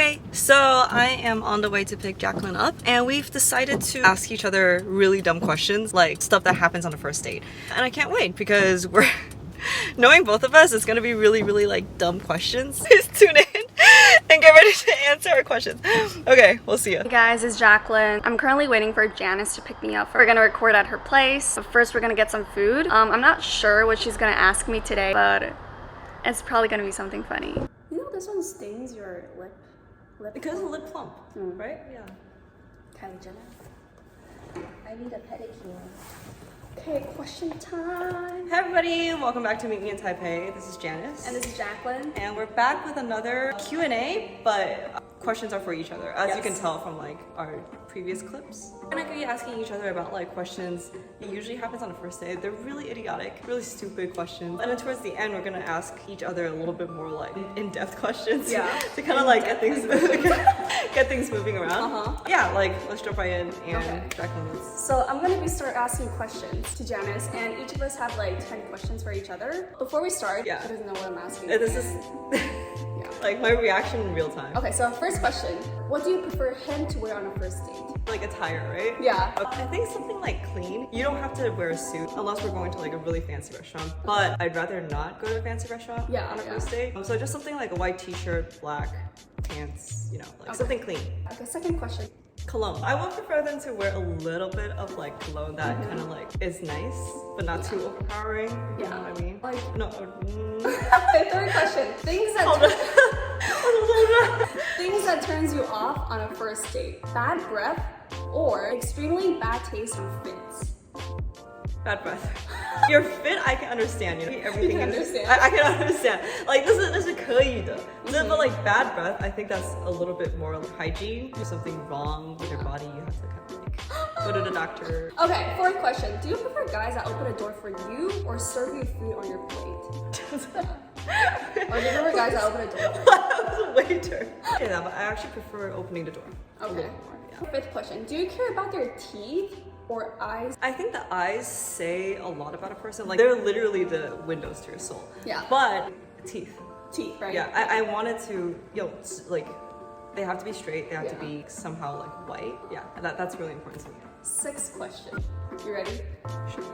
Hi! So I am on the way to pick Jacqueline up and we've decided to ask each other really dumb questions, like stuff that happens on a first date. And I can't wait because we're knowing both of us, it's gonna be really like dumb questions. Just tune in and get ready to answer our questions. Okay, we'll see you. Hey guys, it's Jacqueline. I'm currently waiting for Janice to pick me up. We're gonna record at her place. But first we're gonna get some food. I'm not sure what she's gonna ask me today, but it's probably gonna be something funny. You know this one stings your lip. Because of lip plump, right? Yeah. Kylie Jenner. I need a pedicure. Okay, question time. Hey everybody, welcome back to Meet Me in Taipei. This is Janice. And this is Jacqueline. And we're back with another Q&A, but questions are for each other, as you can tell from like our previous clips. We're gonna be asking each other about like questions. It usually happens on the first day. They're really idiotic, really stupid questions. And then towards the end, we're gonna ask each other a little bit more like in-depth questions. Yeah. To kind of like get things moving around. Yeah, like let's jump right in and Jacqueline. So I'm gonna start asking questions to Janice, and each of us have like 10 questions for each other. Before we start, she doesn't know what I'm asking. This is like my reaction in real time. Okay, so first question. What do you prefer him to wear on a first date? Like attire, right? Yeah. I think something like clean. You don't have to wear a suit unless we're going to like a really fancy restaurant. But I'd rather not go to a fancy restaurant on a first date. So just something like a white t-shirt, black pants, you know, like something clean. Okay, second question. Cologne. I would prefer them to wear a little bit of like cologne that kind of like is nice, but not too overpowering. You know what I mean? Like, no. Okay, third question. Things that turns you off on a first date. Bad breath or extremely bad taste in fits. Bad breath. Your fit, I can understand. You know, everything. You can understand. I can understand. Like this is 可以的. But like bad breath, I think that's a little bit more like hygiene. If something wrong with your body, you have to kind of like go to the doctor. Okay, fourth question. Do you prefer guys that open a door for you or serve you food on your plate? Or do you prefer guys that open a door for you? I was a waiter. Yeah, but I actually prefer opening the door. Okay. Fifth question. Do you care about their teeth or eyes? I think the eyes say a lot about a person. Like they're literally the windows to your soul. Yeah. But teeth. Teeth, right? Yeah, I wanted to, like, they have to be straight. They have to be somehow like white. Yeah, that's really important to me. Sixth question. You ready? Sure.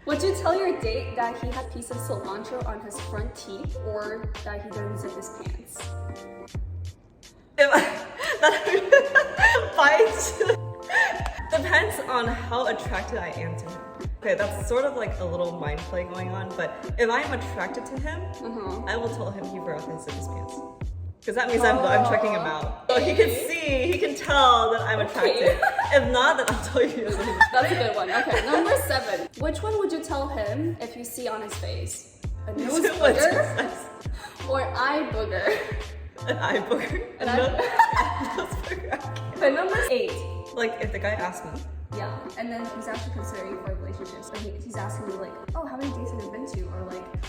Would you tell your date that he had a piece of cilantro on his front teeth or that he didn't zip his pants? That bites. Depends on how attracted I am to him. Okay, that's sort of like a little mind play going on, but if I'm attracted to him, I will tell him he forgot to zip his pants. Because that means I'm checking him out. So he can tell that I'm attracted. If not, then I'll tell you. That's a good one. Okay, number 7. Which one would you tell him if you see on his face? A nose booger or eye booger? An eye booger. A nose booger. Okay, number 8. Like if the guy asks me. Yeah, and then he's actually considering you for a relationship. So he's asking you like, oh, how many dates have you been to? Or like,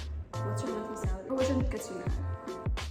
what's your monthly salary? Or which one gets you mad?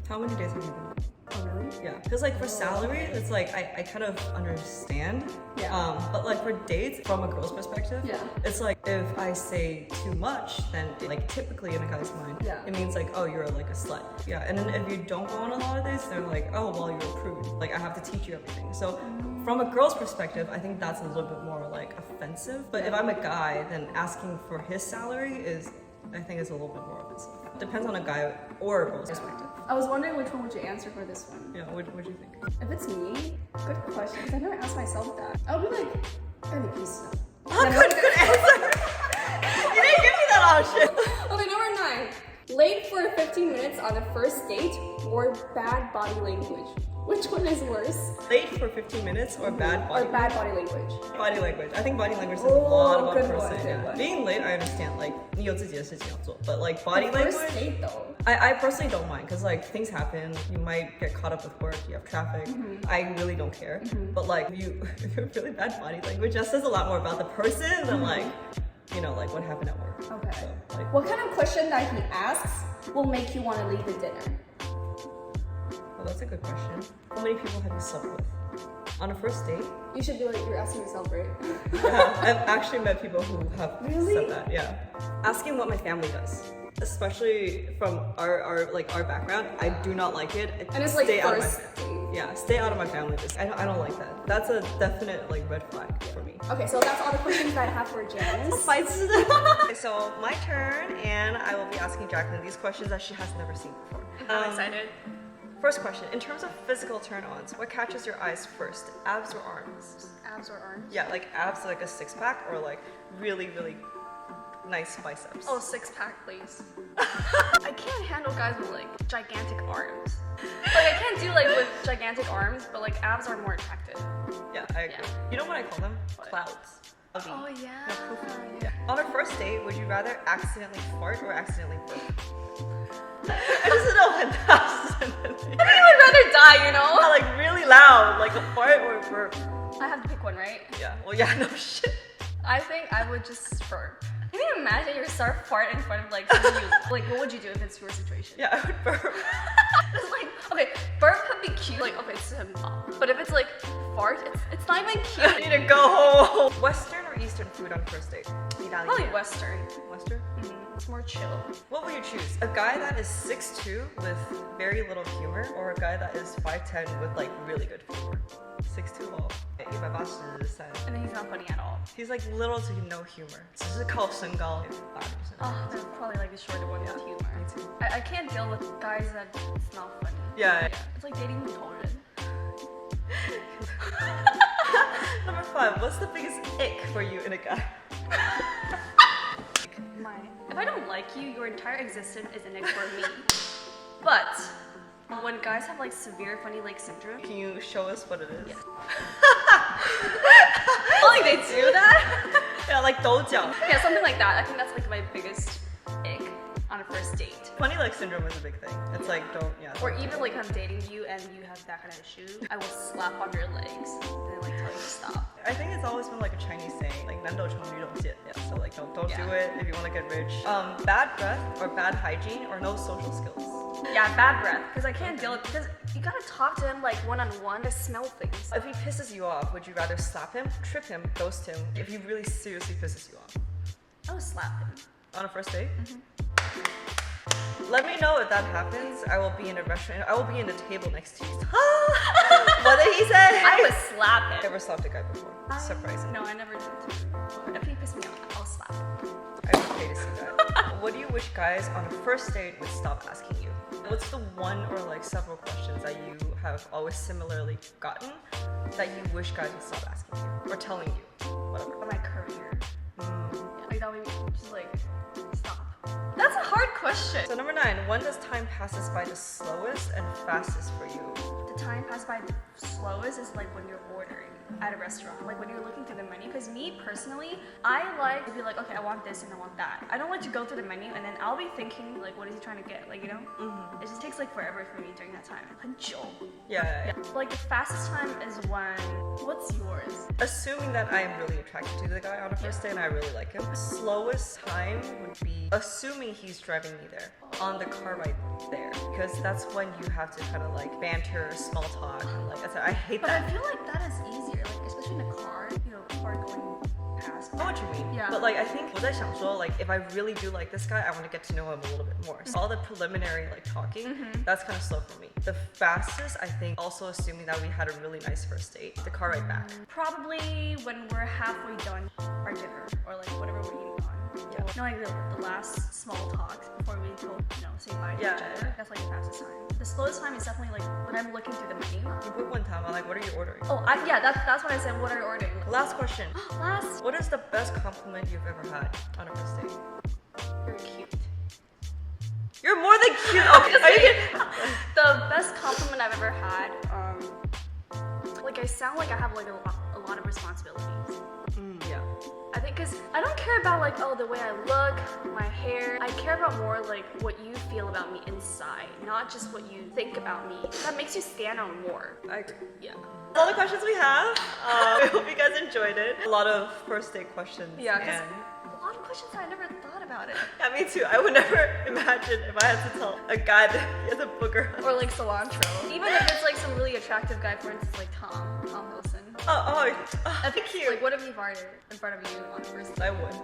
How many days have you been? Oh, really? Yeah, because like for salary, it's like I kind of understand. Yeah. But like for dates, from a girl's perspective, it's like if I say too much, then like typically in a guy's mind, it means like, oh, you're like a slut. Yeah, and then if you don't go on a lot of dates, they're like, oh, well, you're a prude. Like I have to teach you everything. So from a girl's perspective, I think that's a little bit more like offensive. But if I'm a guy, then asking for his salary is, I think, is a little bit more offensive. Depends on a guy or a girl's perspective. I was wondering which one would you answer for this one? Yeah, what do you think? If it's me, good question. Because I never asked myself that. I would be like, any piece of. Good answer. You didn't give me that option. Okay, number 9. Late for 15 minutes on a first date or bad body language? Which one is worse? Late for 15 minutes or bad body? Or bad body language. Body language. I think body language says a lot about a good person. one, Yeah. Being late, I understand. Like, 你有自己的事情要做. But like body the language, first date though. I personally don't mind because like things happen. You might get caught up with work. You have traffic. I really don't care. But like if you have really bad body language, that says a lot more about the person than like, you know, like what happened at work. Okay. So, like, what kind of question that he asks will make you want to leave the dinner? well, that's a good question. How many people have you slept with? On a first date? You should do it. You're asking yourself, right? Yeah, I've actually met people who have Really? said that. Yeah, asking what my family does, especially from our background, I do not like it. And it's like Stay out of first my date. Yeah, stay out of my family business. I don't like that. That's a definite like red flag for me. Okay, so that's all the questions I have for Janice. Okay, so my turn, and I will be asking Jacqueline these questions that she has never seen before. I'm excited. First question, in terms of physical turn-ons, what catches your eyes first, abs or arms? Abs or arms? Yeah, like abs like a six-pack or like really, really nice biceps. Oh, six-pack, please. I can't handle guys with like gigantic arms. Like I can't do like with gigantic arms, but like abs are more attractive. Yeah, I agree. Yeah. You know what I call them? What? Clouds. Oh yeah. Yeah. On a first date, would you rather accidentally fart or accidentally burp? I just know what that's. I think I would rather die, you know? Like really loud, like a fart or a burp. I have to pick one, right? Yeah. Well, yeah, no shit. I think I would just burp. Can you imagine you start fart in front of like someone you like? What would you do if it's your situation? Yeah, I would burp. It's like, okay, burp could be cute. Like, okay, it's him. But if it's like fart, it's not even cute. I need to go home. Western or Eastern food on first date? Probably Western. Western? It's more chill. What will you choose? A guy that is 6'2" with very little humor, or a guy that is 5'10" with like really good humor? 6'2" 哦183 And then he's not funny at all. He's like little to no humor. 只是靠身高 Oh, I probably like the shorter one with humor. Me too. I can't deal with guys that it's not funny. Yeah. It's like dating 普通人. Number 5. What's the biggest ick for you in a guy? If I don't like you, your entire existence is an ick for me. But when guys have like severe funny leg syndrome, Can you show us what it is? Yeah. Like they do that? Yeah, like 抖脚. Yeah, something like that. I think that's like my biggest ick on a first date. Funny leg syndrome is a big thing. It's like Or even like I'm dating you and you have that kind of issue, I will slap on your legs and then like tell you to stop. I think it's always been like a Chinese saying, like 男抖穷女懂姐. Yeah, so like don't do it if you want to get rich. Bad breath or bad hygiene or no social skills. Yeah, bad breath. Because I can't deal with because you gotta talk to him like one-on-one to smell things. If he pisses you off, would you rather slap him, trip him, ghost him? If he really seriously pisses you off, I would slap him. on a first date. Let me know if that happens. I will be in a restaurant. I will be in the table next to you. What did he say? I would slap him. Never slapped a guy before. Surprising. No, I never did. But if he pissed me off, I'll slap him. I would pay to see that. What do you wish guys on a first date would stop asking you? What's the one or like several questions that you have always similarly gotten that you wish guys would stop asking you or telling you? Whatever. Or my career. Like that would be just like stop. That's a hard question. So number 9, when does time passes by the slowest and fastest for you? The time passed by the slowest is like when you're ordering at a restaurant, like when you're looking through the menu. Because me personally, I like to be like, okay, I want this and I want that. I don't like to go through the menu and then I'll be thinking like, what is he trying to get? Like, you know, it just takes like forever for me during that time. 很久. Yeah. Like the fastest time is when. What's yours? Assuming that I am really attracted to the guy on a first date and I really like him. Slowest time would be assuming he's driving me there on the car ride there, because that's when you have to kind of like banter, small talk, and like I hate But that. I feel like that is easier, like especially in a car, you know, car going past. I know what you mean. Yeah. But like I think 我在想说, like if I really do like this guy, I want to get to know him a little bit more. So all the preliminary like talking, that's kind of slow for me. The fastest, I think, also assuming that we had a really nice first date, the car ride back. Probably when we're halfway done our dinner or like whatever we're eating on. Yeah. No, like the last small talks before we go, you know, say bye to each other. That's like the fastest time. The slowest time is definitely like when I'm looking through the menu. You put one time, I'm like, what are you ordering? Oh, yeah, that's what I said. What are you ordering? Last question. Last. What is the best compliment you've ever had on a first date? You're cute. You're more than cute. Okay, are you kidding? The best compliment I've ever had. Like I sound like I have like a lot of responsibilities. Yeah. I think because I don't care about like, oh, the way I look, my hair. I care about more like what you feel about me inside, not just what you think about me. That makes you stand out more. I agree. Yeah. That's all the questions we have. I hope you guys enjoyed it. A lot of first date questions. Yeah, 'cause and a lot of questions I never thought about it. yeah, me too. I would never imagine if I had to tell a guy that he has a booger. Or like cilantro. Even if it's like some really attractive guy, for instance, like Tom Wilson. I think cute. Like, what if he farted in front of you on the first I would.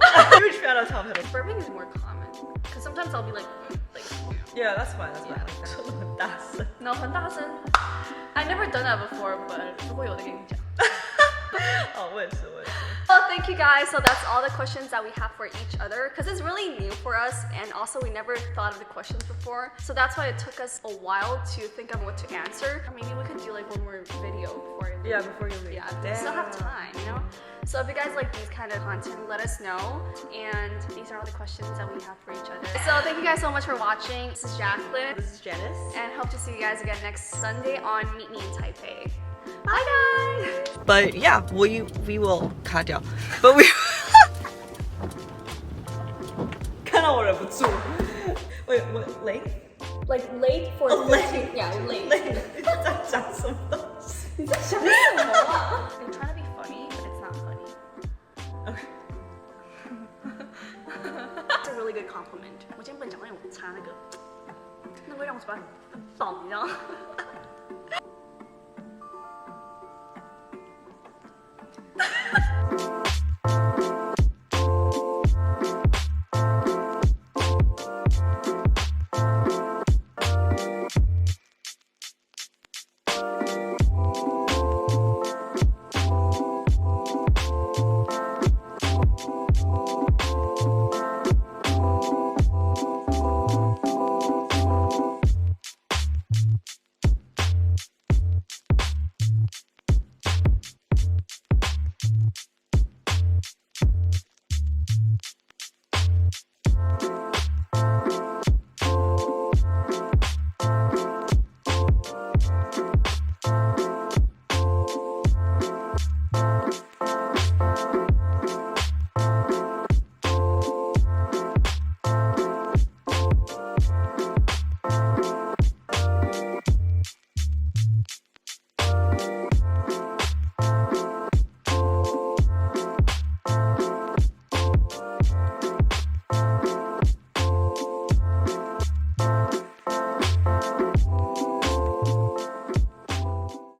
I'm a huge fan of Tom Hiddleston. Burping is more common. Because sometimes I'll be like. Yeah, that's fine. That's fine. Like that. No, 很大声. I've never done that before, but 如果有的跟你讲。哦，我也是。Well, thank you guys. So that's all the questions that we have for each other because it's really new for us and also we never thought of the questions before. So that's why it took us a while to think of what to answer. Or maybe we could do like one more video before before you leave. Yeah, we still have time, you know? So if you guys like these kind of content, let us know. And these are all the questions that we have for each other. So thank you guys so much for watching. This is Jacqueline. This is Janice. And hope to see you guys again next Sunday on Meet Me in Taipei. Bye guys! But yeah, we will cut掉. But we 看到我忍不住. Wait, what, late? Like late for late. Yeah, late. 你在讲什么东西？你在想什么啊？ I'm trying to be funny, but it's not funny. Okay. It's a really good compliment. 我今天不能讲，因为我擦那个，那会让我嘴巴很爆，你知道吗？